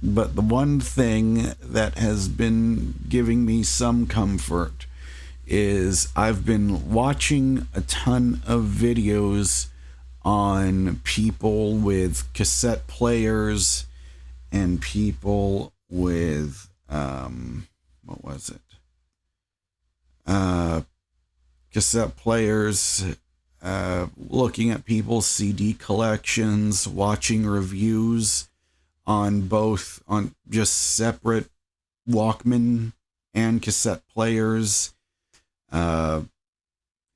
But the one thing that has been giving me some comfort is I've been watching a ton of videos on people with cassette players and people with what was it? Cassette players, looking at people's CD collections, watching reviews on both on just separate Walkman and cassette players. And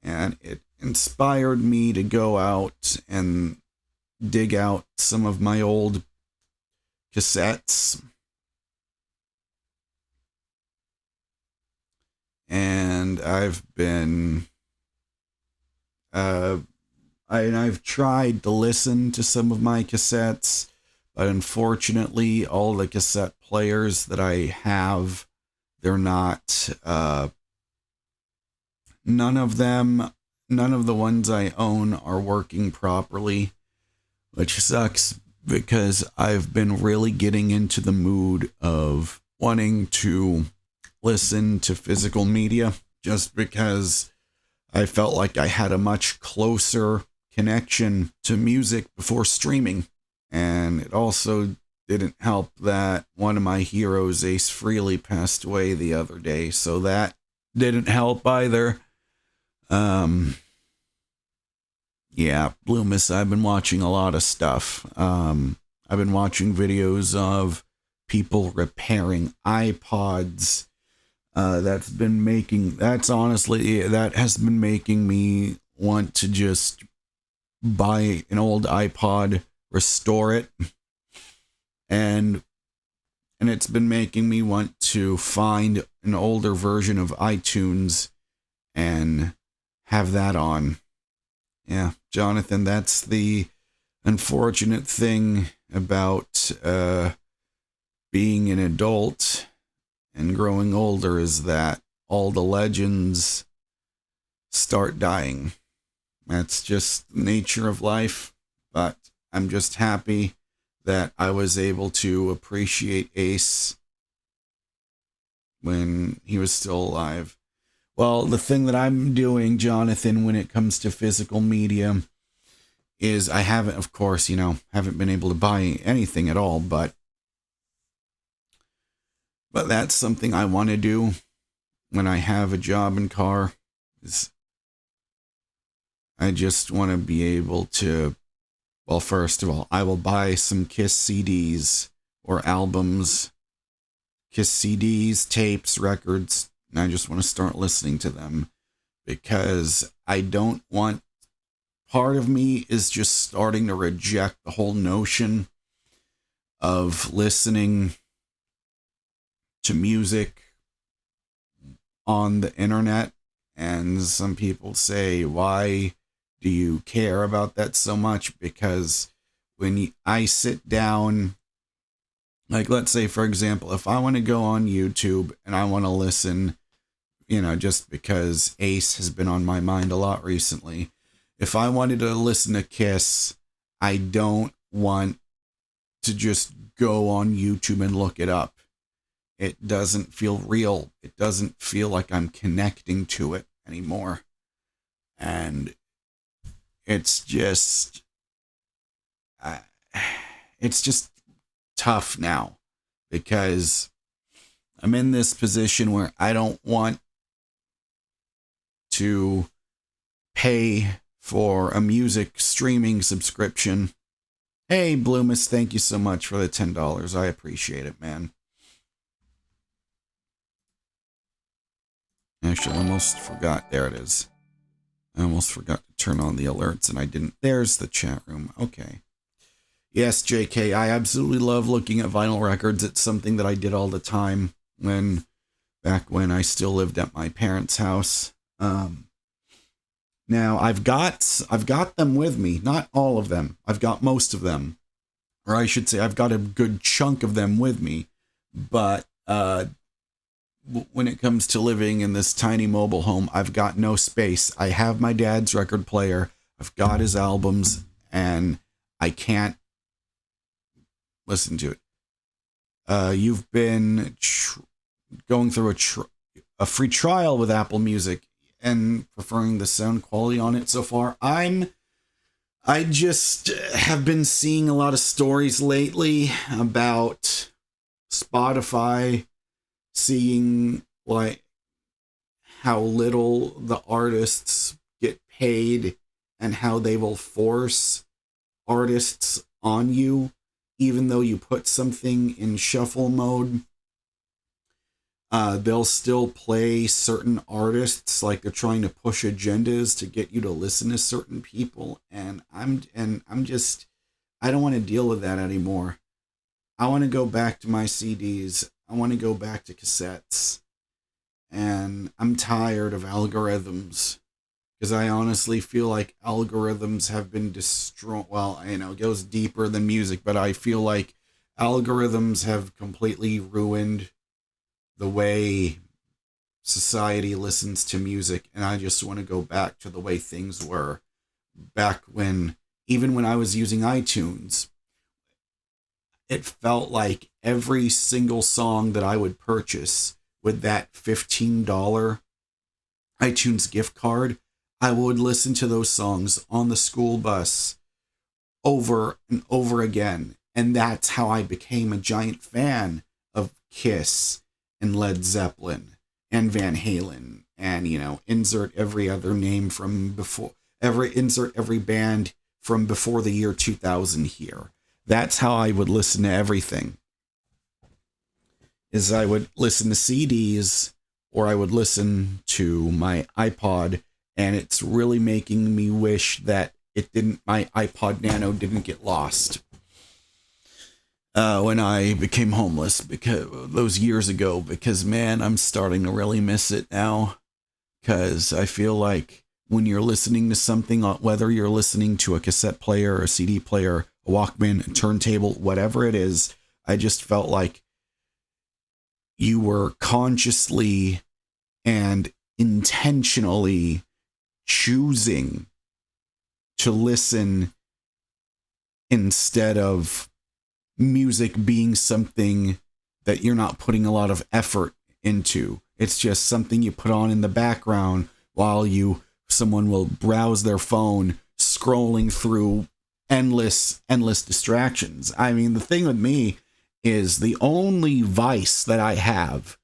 it inspired me to go out and dig out some of my old cassettes. And I've been, I've tried to listen to some of my cassettes, but unfortunately, all the cassette players that I have, they're not, none of the ones I own are working properly, which sucks because I've been really getting into the mood of wanting to listen to physical media just because I felt like I had a much closer connection to music before streaming. And it also didn't help that one of my heroes, Ace Frehley, passed away the other day, so that didn't help either. Yeah, Bloomis, I've been watching a lot of stuff. I've been watching videos of people repairing iPods. That has been making me want to just buy an old iPod, restore it, and it's been making me want to find an older version of iTunes and have that on. Yeah, Jonathan, that's the unfortunate thing about being an adult and growing older, is that all the legends start dying. That's just the nature of life, but I'm just happy that I was able to appreciate Ace when he was still alive. Well, the thing that I'm doing, Jonathan, when it comes to physical media is I haven't, of course, haven't been able to buy anything at all, but that's something I want to do when I have a job and car. Is I just want to be able to, well, first of all, I will buy some Kiss CDs or albums, Kiss CDs, tapes, records, and I just want to start listening to them because I don't want, part of me is just starting to reject the whole notion of listening to music on the internet. And some people say, why do you care about that so much? Because when I sit down, like, let's say, for example, if I want to go on YouTube and I want to listen, just because Ace has been on my mind a lot recently, if I wanted to listen to Kiss, I don't want to just go on YouTube and look it up. It doesn't feel real. It doesn't feel like I'm connecting to it anymore. And it's just tough now because I'm in this position where I don't want to pay for a music streaming subscription. Hey, Bloomis, thank you so much for the $10. I appreciate it, man. Actually, I almost forgot. There it is. I almost forgot to turn on the alerts and I didn't. There's the chat room. Okay. Yes, JK, I absolutely love looking at vinyl records. It's something that I did all the time back when I still lived at my parents' house. Now I've got them with me, not all of them. I've got most of them, or I should say I've got a good chunk of them with me, but when it comes to living in this tiny mobile home, I've got no space. I have my dad's record player, I've got his albums, and I can't listen to it. you've been going through a free trial with Apple Music and preferring the sound quality on it so far. I just have been seeing a lot of stories lately about Spotify seeing like how little the artists get paid and how they will force artists on you even though you put something in shuffle mode. They'll still play certain artists, like they're trying to push agendas to get you to listen to certain people, and I'm just, I don't want to deal with that anymore. I want to go back to my CDs. I want to go back to cassettes, and I'm tired of algorithms, because I honestly feel like algorithms have been destroyed. Well, it goes deeper than music, but I feel like algorithms have completely ruined the way society listens to music, and I just want to go back to the way things were back when, even when I was using iTunes, it felt like every single song that I would purchase with that $15 iTunes gift card, I would listen to those songs on the school bus over and over again. And that's how I became a giant fan of Kiss and Led Zeppelin and Van Halen, and insert every other name from before, insert every band from before the year 2000 here. That's how I would listen to everything. Is I would listen to CDs, or I would listen to my iPod, and it's really making me wish that my iPod Nano didn't get lost. When I became homeless, because those years ago, because man, I'm starting to really miss it now. Because I feel like when you're listening to something, whether you're listening to a cassette player, a CD player, a Walkman, a turntable, whatever it is, I just felt like you were consciously and intentionally choosing to listen instead of music being something that you're not putting a lot of effort into. It's just something you put on in the background while someone will browse their phone, scrolling through endless distractions. I mean, the thing with me is the only vice that I have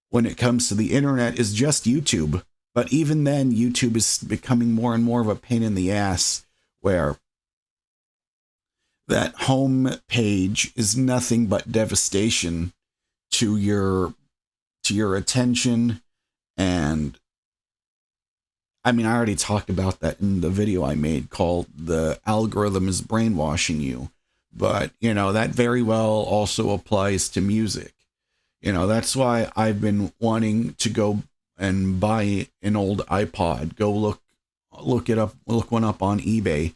when it comes to the internet is just YouTube. But even then, YouTube is becoming more and more of a pain in the ass, where that home page is nothing but devastation to your attention. And I mean, I already talked about that in the video I made called "The Algorithm is Brainwashing You," but that very well also applies to music. That's why I've been wanting to go and buy an old iPod. Go look one up on eBay.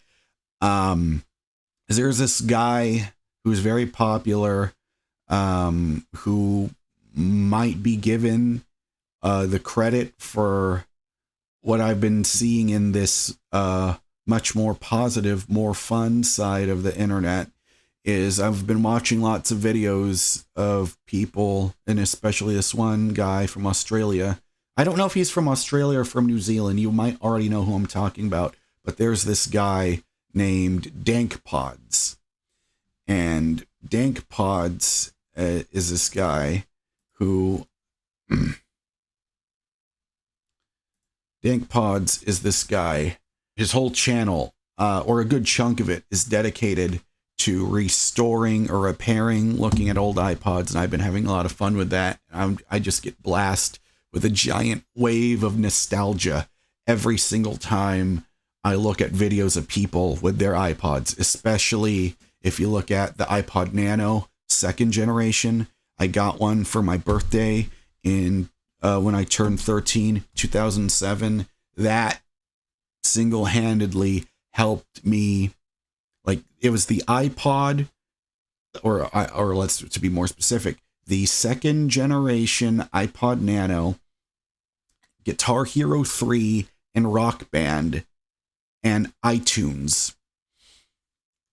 There's this guy who's very popular, who might be given the credit for what I've been seeing in this much more positive, more fun side of the internet. Is I've been watching lots of videos of people, and especially this one guy from Australia. I don't know if he's from Australia or from New Zealand. You might already know who I'm talking about, but there's this guy named Dank Pods. And Dank Pods is this guy who... Dank Pods is this guy. His whole channel, or a good chunk of it, is dedicated to restoring or repairing, looking at old iPods, and I've been having a lot of fun with that. I just get blasted with a giant wave of nostalgia every single time I look at videos of people with their iPods, especially if you look at the iPod Nano second generation. I got one for my birthday in when I turned 13, 2007. That single-handedly helped me. Like, it was the iPod, or let's, to be more specific, the second generation iPod Nano, Guitar Hero 3, and Rock Band, and iTunes.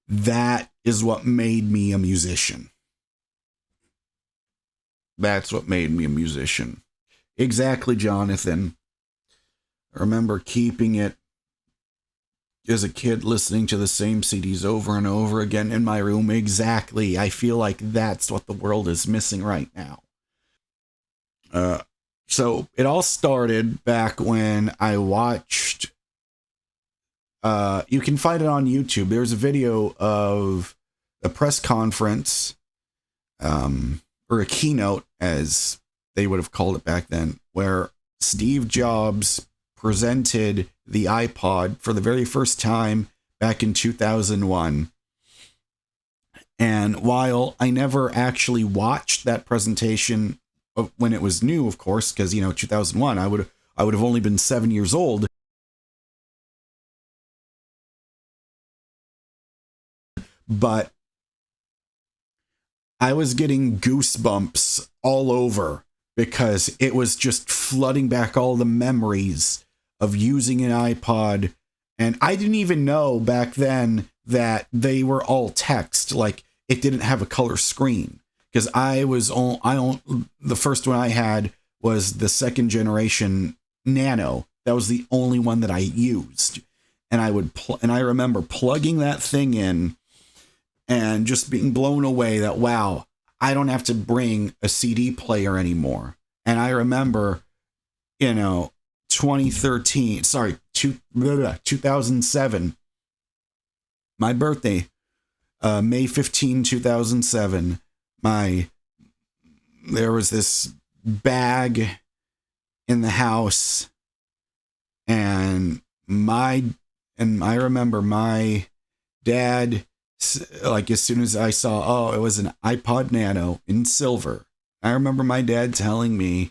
That is what made me a musician. That's what made me a musician. Exactly, Jonathan. I remember keeping it as a kid, listening to the same CDs over and over again in my room. Exactly. I feel like that's what the world is missing right now. So it all started back when I watched, you can find it on YouTube. There's a video of a press conference, or a keynote, as they would have called it back then, where Steve Jobs presented the iPod for the very first time back in 2001. And while I never actually watched that presentation when it was new, of course, because, 2001, I would have only been 7 years old. But I was getting goosebumps all over because it was just flooding back all the memories of using an iPod. And I didn't even know back then that they were all text. Like, it didn't have a color screen. Because the first one I had was the second generation Nano. That was the only one that I used. And I remember plugging that thing in and just being blown away that, wow, I don't have to bring a CD player anymore. And I remember, 2007, my birthday, May 15, 2007, there was this bag in the house, and I remember my dad, like, as soon as I saw, it was an iPod Nano in silver. I remember my dad telling me,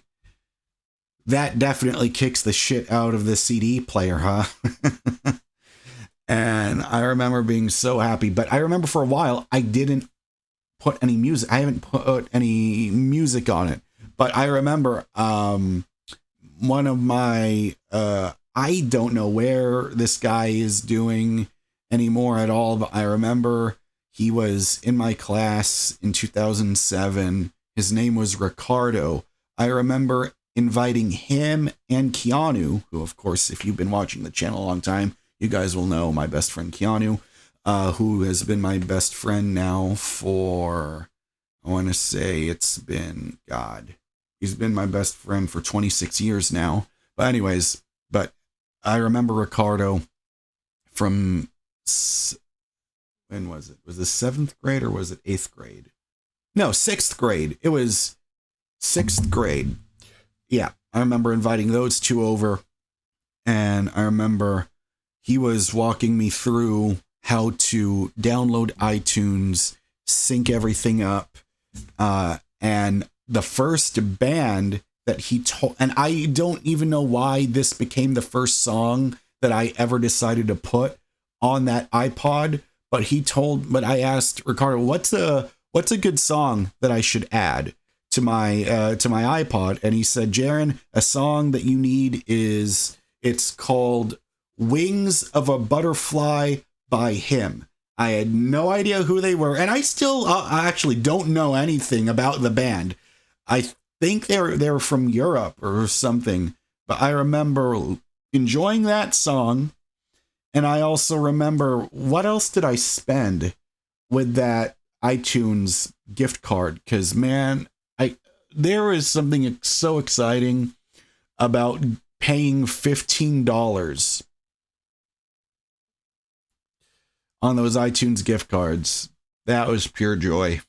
that definitely kicks the shit out of the CD player, huh? And I remember being so happy. But I remember for a while, I didn't put any music. I haven't put any music on it. But I remember one of my, I don't know where this guy is doing anymore at all, but I remember he was in my class in 2007. His name was Ricardo. I remember inviting him and Keanu, who, of course, if you've been watching the channel a long time, you guys will know my best friend Keanu, who has been my best friend now for, I want to say he's been my best friend for 26 years now. But anyways, I remember Ricardo from, when was it? Was it 7th grade or was it 8th grade? No, 6th grade. It was 6th grade. Yeah, I remember inviting those two over, and I remember he was walking me through how to download iTunes, sync everything up, and the first band that he told, and I don't even know why this became the first song that I ever decided to put on that iPod, but I asked Ricardo, what's a good song that I should add to my iPod? And he said, Jaron, a song that you need it's called Wings of a Butterfly by Him. I had no idea who they were, and I still actually don't know anything about the band. I think they're from Europe or something, but I remember enjoying that song, and I also remember, what else did I spend with that iTunes gift card? Because, man, there is something so exciting about paying $15 on those iTunes gift cards. That was pure joy.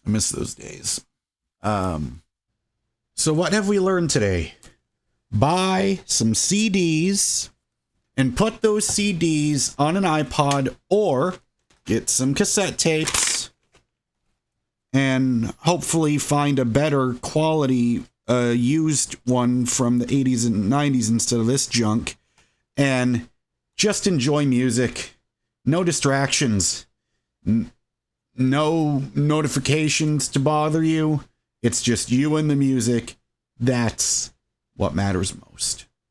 I miss those days. So what have we learned today? Buy some CDs and put those CDs on an iPod, or get some cassette tapes and hopefully find a better quality used one from the 80s and 90s instead of this junk, and just enjoy music. No distractions. No notifications to bother you. It's just you and the music. That's what matters most.